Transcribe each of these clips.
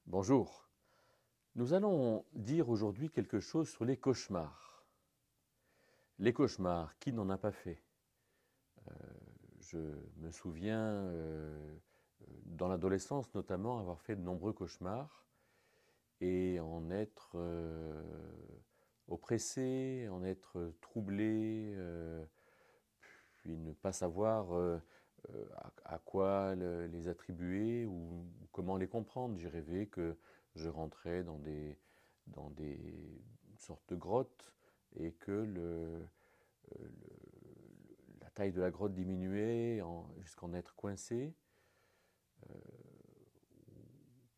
Bonjour. Nous allons dire aujourd'hui quelque chose sur les cauchemars. Les cauchemars, qui n'en a pas fait? Je me souviens, dans l'adolescence notamment, avoir fait de nombreux cauchemars et en être oppressé, en être troublé, puis ne pas savoir à quoi les attribuer ou comment les comprendre. J'ai rêvé que je rentrais dans des sortes de grottes et que la taille de la grotte diminuait jusqu'en être coincé.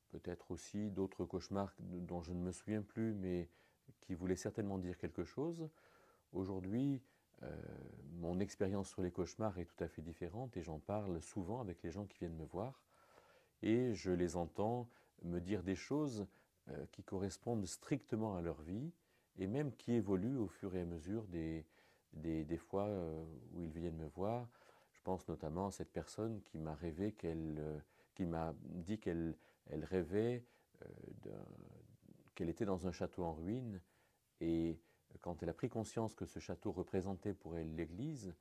Peut-être aussi d'autres cauchemars dont je ne me souviens plus, mais qui voulaient certainement dire quelque chose. Aujourd'hui, mon expérience sur les cauchemars est tout à fait différente et j'en parle souvent avec les gens qui viennent me voir et je les entends me dire des choses qui correspondent strictement à leur vie et même qui évoluent au fur et à mesure des fois où ils viennent me voir. Je pense notamment à cette personne qui m'a rêvé qui m'a dit qu'elle rêvait qu'elle était dans un château en ruine et quand elle a pris conscience que ce château représentait pour elle l'Église,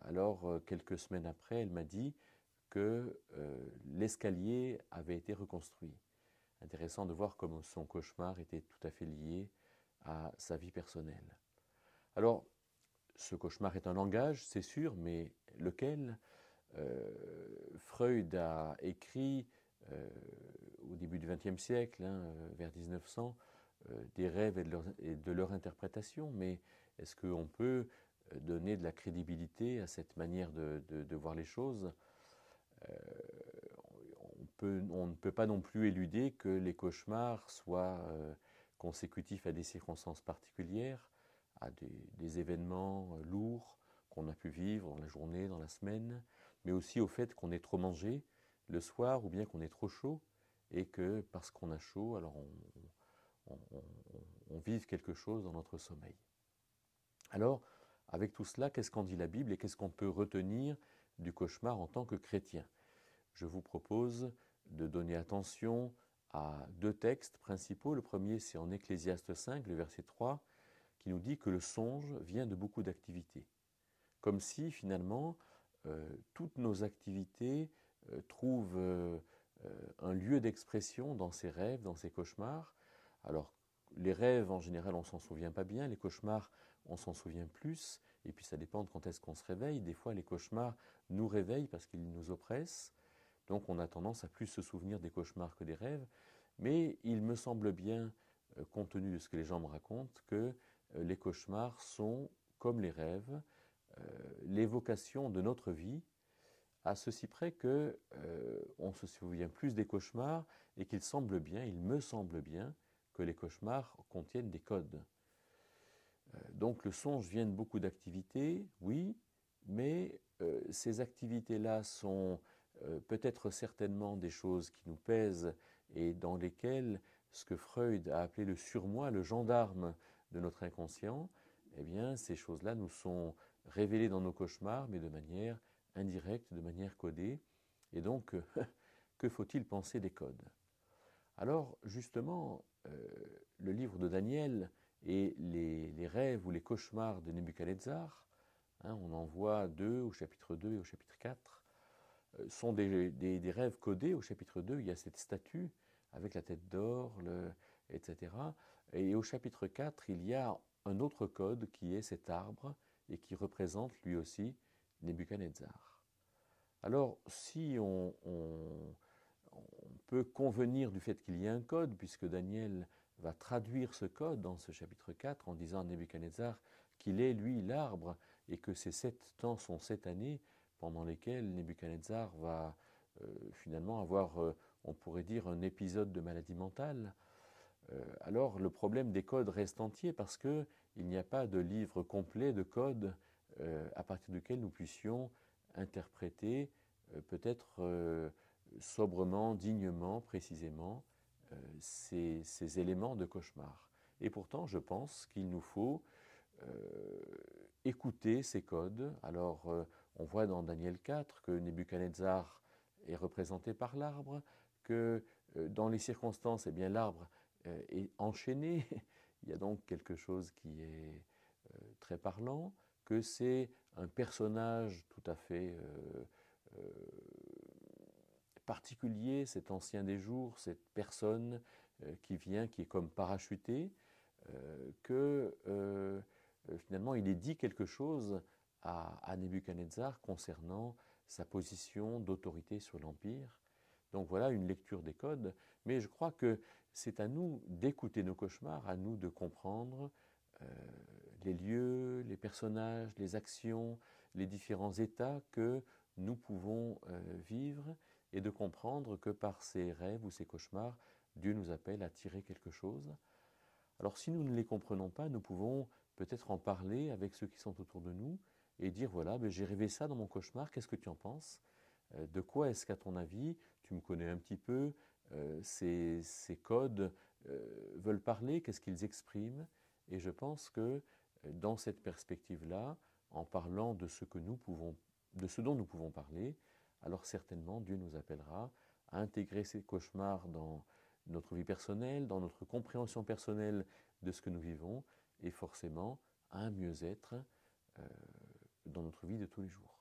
alors quelques semaines après, elle m'a dit que l'escalier avait été reconstruit. Intéressant de voir comme son cauchemar était tout à fait lié à sa vie personnelle. Alors, ce cauchemar est un langage, c'est sûr, mais lequel? Freud a écrit au début du XXe siècle, vers 1900, des rêves et de leur interprétation, mais est-ce qu'on peut donner de la crédibilité à cette manière de voir les choses? On ne peut pas non plus éluder que les cauchemars soient consécutifs à des circonstances particulières, à des événements lourds qu'on a pu vivre dans la journée, dans la semaine, mais aussi au fait qu'on ait trop mangé le soir ou bien qu'on ait trop chaud et que parce qu'on a chaud, alors on vive quelque chose dans notre sommeil. Alors, avec tout cela, qu'est-ce qu'en dit la Bible et qu'est-ce qu'on peut retenir du cauchemar en tant que chrétien? Je vous propose de donner attention à deux textes principaux. Le premier, c'est en Ecclésiaste 5, le verset 3, qui nous dit que le songe vient de beaucoup d'activités. Comme si, finalement, toutes nos activités trouvent un lieu d'expression dans ces rêves, dans ces cauchemars. Alors, les rêves, en général, on ne s'en souvient pas bien. Les cauchemars, on s'en souvient plus. Et puis, ça dépend de quand est-ce qu'on se réveille. Des fois, les cauchemars nous réveillent parce qu'ils nous oppressent. Donc, on a tendance à plus se souvenir des cauchemars que des rêves. Mais il me semble bien, compte tenu de ce que les gens me racontent, que les cauchemars sont, comme les rêves, l'évocation de notre vie, à ceci près que on se souvient plus des cauchemars et qu'il semble bien, il me semble bien, que les cauchemars contiennent des codes. Donc le songe vient de beaucoup d'activités, oui, mais ces activités-là sont peut-être certainement des choses qui nous pèsent et dans lesquelles ce que Freud a appelé le surmoi, le gendarme de notre inconscient, eh bien ces choses-là nous sont révélées dans nos cauchemars, mais de manière indirecte, de manière codée. Et donc, que faut-il penser des codes? Alors justement, le livre de Daniel et les rêves ou les cauchemars de Nebuchadnezzar, on en voit deux au chapitre 2 et au chapitre 4, sont des rêves codés. Au chapitre 2, il y a cette statue avec la tête d'or, etc. Et au chapitre 4, il y a un autre code qui est cet arbre et qui représente lui aussi Nebuchadnezzar. Alors, si on peut convenir du fait qu'il y a un code, puisque Daniel va traduire ce code dans ce chapitre 4 en disant à Nebuchadnezzar qu'il est, lui, l'arbre, et que ces 7 temps sont 7 années pendant lesquelles Nebuchadnezzar va finalement avoir, on pourrait dire, un épisode de maladie mentale. Alors le problème des codes reste entier parce qu'il n'y a pas de livre complet de codes à partir duquel nous puissions interpréter peut-être sobrement, dignement, précisément ces éléments de cauchemar. Et pourtant, je pense qu'il nous faut écouter ces codes. Alors, on voit dans Daniel 4 que Nebuchadnezzar est représenté par l'arbre, que dans les circonstances, eh bien, l'arbre est enchaîné. Il y a donc quelque chose qui est très parlant, que c'est un personnage tout à fait particulier, cet ancien des jours, cette personne qui vient, qui est comme parachutée, que finalement il est dit quelque chose à Nebuchadnezzar concernant sa position d'autorité sur l'Empire. Donc voilà une lecture des codes, mais je crois que c'est à nous d'écouter nos cauchemars, à nous de comprendre les lieux, les personnages, les actions, les différents états que nous pouvons vivre et de comprendre que par ces rêves ou ces cauchemars, Dieu nous appelle à tirer quelque chose. Alors si nous ne les comprenons pas, nous pouvons peut-être en parler avec ceux qui sont autour de nous et dire voilà, ben, j'ai rêvé ça dans mon cauchemar, qu'est-ce que tu en penses? De quoi est-ce qu'à ton avis, tu me connais un petit peu, ces codes veulent parler, qu'est-ce qu'ils expriment? Et je pense que dans cette perspective-là, en parlant de ce dont nous pouvons parler, alors certainement Dieu nous appellera à intégrer ces cauchemars dans notre vie personnelle, dans notre compréhension personnelle de ce que nous vivons, et forcément à un mieux-être dans notre vie de tous les jours.